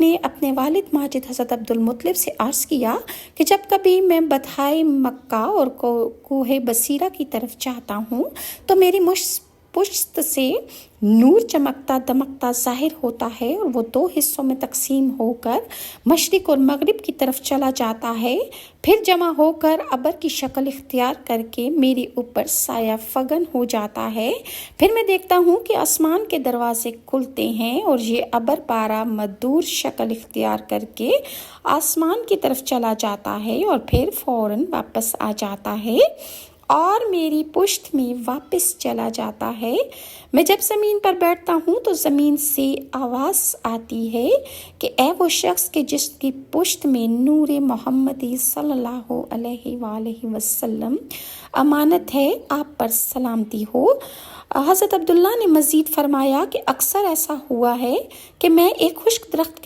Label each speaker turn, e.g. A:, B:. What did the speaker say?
A: نے اپنے والد ماجد حضرت عبدالمطلب سے عرض کیا کہ جب کبھی میں بطحائے مکہ اور کوہ بصیرہ کی طرف جاتا ہوں تو میری پشت سے نور چمکتا دمکتا ظاہر ہوتا ہے اور وہ 2 حصوں میں تقسیم ہو کر مشرق اور مغرب کی طرف چلا جاتا ہے، پھر جمع ہو کر ابر کی شکل اختیار کر کے میرے اوپر سایہ فگن ہو جاتا ہے۔ پھر میں دیکھتا ہوں کہ آسمان کے دروازے کھلتے ہیں اور یہ ابر پارا مدور شکل اختیار کر کے آسمان کی طرف چلا جاتا ہے اور پھر فوراً واپس آ جاتا ہے اور میری پشت میں واپس چلا جاتا ہے۔ میں جب زمین پر بیٹھتا ہوں تو زمین سے آواز آتی ہے کہ اے وہ شخص کہ جس کی پشت میں نور محمدی صلی اللہ علیہ وآلہ وسلم امانت ہے، آپ پر سلامتی ہو۔ حضرت عبداللہ نے مزید فرمایا کہ اکثر ایسا ہوا ہے کہ میں ایک خشک درخت